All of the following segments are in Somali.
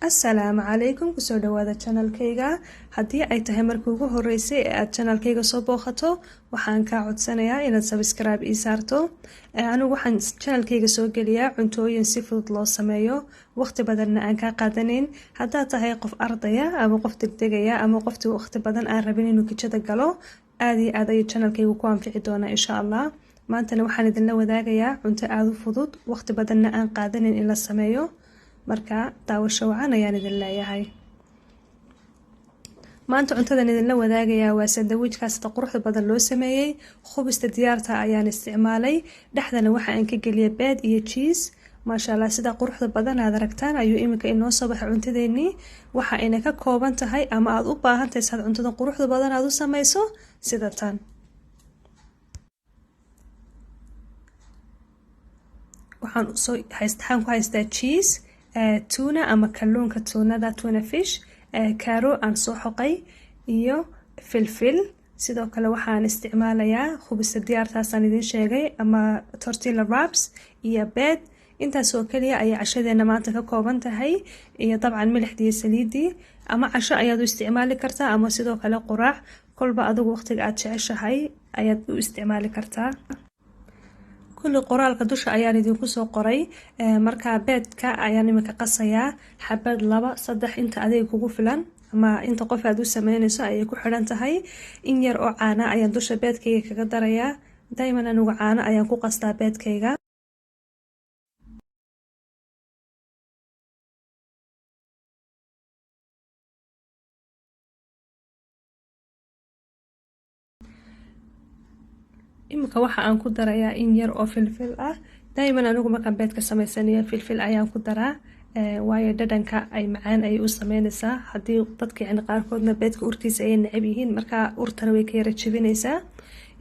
Assalaamu calaykum kusoo dhawaada channelkayga. Haddii ay tahay markii ugu horeysay ee aad channelkayga soo booqato, waxaan kaa codsanayaa inaad subscribe ii saarto. Anigu waxaan channelkayga soo geliyaa cuntooyin si fudud loo sameeyo, waqti badanna aan ka qaadanin. Haddaad tahay qof ardaya ama qof degdegaya ama qoftii waqti badan aan rabin inuu kitchada galo, aad iyo aad ayuu channelkaygu ku anfici doonaa insha Allah. Maantana waxaan idinla wadaagayaa cunto aad u fudud, waqti badanna aan qaadanin in la sameeyo. marka daawasho wacan ayaan idin leeyahay. maanta cuntadan idinla wadaagayaa waa sandwichkaas quruxda badan loo sameeyay. khubista diyaarta ayaan isticmaalay, dhexdana waxa aan ka geliyay beed iyo cheese. maasha Allah, sida quruxda badan aad aragtaan ayuu iminka inoo soo baxay cuntadeennii. waxa ayna ka kooban tahay ama aad u baahan tahay saad cuntada quruxda badan aad u samayso sida tan. waxaan ku haystaa cheese, tuna ama kalluunka tunada, tuna fish, karo aan soo xoqay iyo filfil. sidoo kale waxaan isticmaalayaa khubista diyaartaasaan idiin sheegay ama tortilla wraps iyo beed. intaas oo kaliya ayay cashadeena maanta ka kooban tahay, iyo dabcan milixdii saliidii. ama casho ayaad u isticmaali kartaa ama sidoo kale quraac, kolba adigu waqtiga aad jeceshahay ayaad u isticmaali kartaa. kulli qoraalka dusha ayaan idinku soo qoray. markaa beedka ayaan iminka qasayaa xabad 2-3 inta adiga kugu filan ama inta qof aad u sameynayso ayay ku xidhan tahay. in yar oo caana ayaan dusha beedkayga kaga darayaa. daa'iman anigu caano ayaan ku qastaa beedkayga. iminka waxa aan ku darayaa in yar oo filfil ah. daa'iman anigu markaan beedka samaysanayo filfil ayaan ku daraa, waayo dhadhanka ay macaan ay u sameynaysaa. haddii dadka qaarkoodna beedka urtiisa ay necab yihiin, markaa urtana way ka yara jabinaysaa.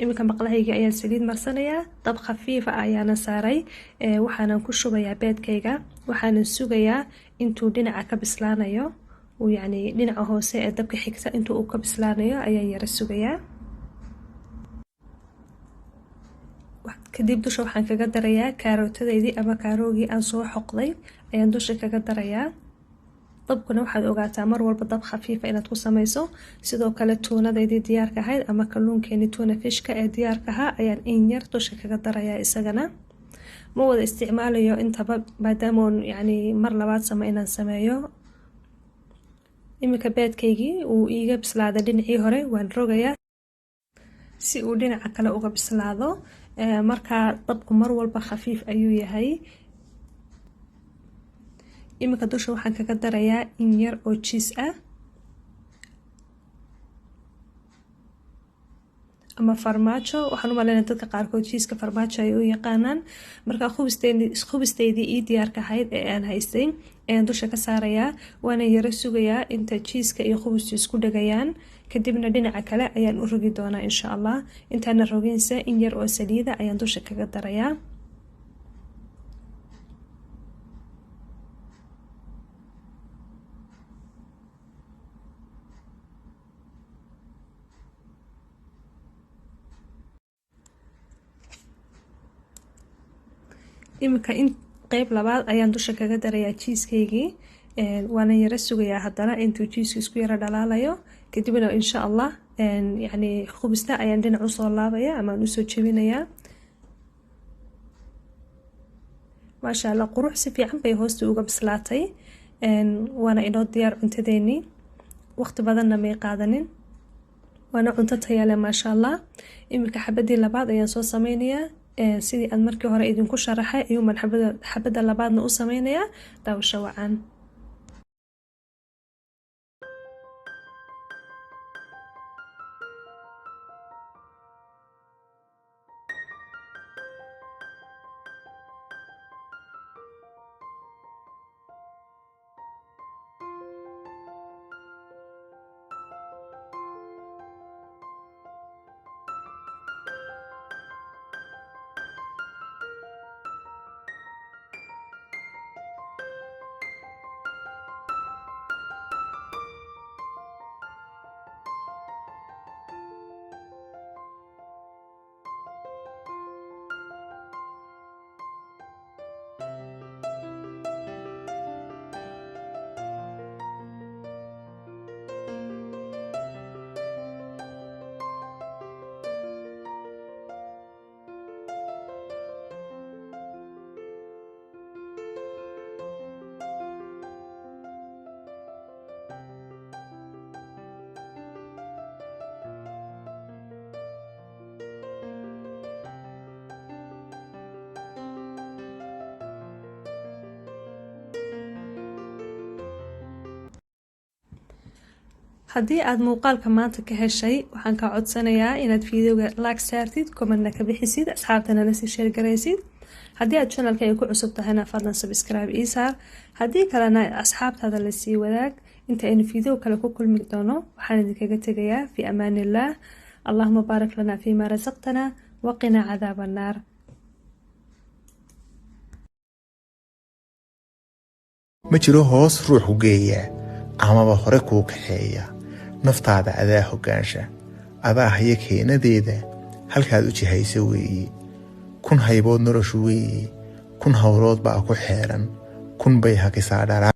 iminka maqlahayga ayaan saliid marsanayaa, dab khafiifa ayaana saaray. waxaanan ku shubayaa beedkayga, waxaanan sugayaa intuu dhinaca ka bislaanayo. dhinaca hoose ee dabka xigta intuu uu ka bislaanayo ayaan yara sugayaa. kadib dusha waxaan kaga darayaa kaarootadeydii ama kaaroogii aan soo xoqday ayaan dusha kaga darayaa. dabkuna waxaad ogaataa mar walba dab khafiifa inaad ku samayso. sidoo kale tuunadeydii diyaarka ahayd ama kalluunkeeni tuna fishka ee diyaarka ahaa ayaan in yar dusha kaga darayaa isagana. ma wada isticmaalayo intaba maadaamoon mar labaad inaan sameeyo. iminka beedkaygii uu iiga bislaaday dhinacii hore, waan rogayaa si uu dhinaca kale uga bislaado. markaa dabku mar walba khafiif ayuu yahay. iminka dusha waxaan kaga darayaa in yar oo cheese ah ama farmaajo. waxaan u maleynaya dadka qaarkood cheeseka farmaajo ay u yaqaanaan. markaa khubisteydii ii diyaarka ahayd ee aan haystay ayaan dusha ka saarayaa, waana yara sugayaa inta cheeseka iyo khubistu isku dhagayaan. kadibna dhinaca kale ayaan u rogi doonaa insha Allah. intaana roginsa in yar oo saliida ayaan dusha kaga darayaa. iminka in qayb labaad ayaan dusha kaga darayaa cheesekaygii. waana yara sugayaa haddana intuu cheesku isku yara dhalaalayo. kadibna insha Allah khubista ayaan dhinac usoo laabaya ama aan usoo jebinayaa. maasha Allah, qurux si fiican bay hoosta uga bislaatay. waana inoo diyaar cuntadeennii, waqti badanna may qaadanin, waana cunto tayo leh maasha Allah. iminka xabadii labaad ayaan soo sameynayaa. sidii aan markii hore idinku sharaxay ayuuman xabada labaadna u sameynayaa. daawasho wacan. haddii aad muuqaalka maanta ka heshay waxaan kaa codsanayaa inaad fiidiyowga like saartid comment-na ka bixisid asxaabtana la sii share garaysid haddii aad channelka ay ku cusub tahayna fadlan subscribe ii saar haddii kalena asxaabtaada la sii wadaag inta aynu fiidiyow kale ku kulmi doono waxaan idinkaga tegayaa fi amaanillah allahumma baarik lana fiima rasaqtana waqina cadaab annaar ma jiro hoos ruux u geeya amaba hore kuu kaxeeya naftaada adaa hogaansha adaa haya keenadeeda halkaad u jihaysa weeye kun haybood noloshu weeye kun hawlood baa ku xeeran kun bay hakisaa dhalaa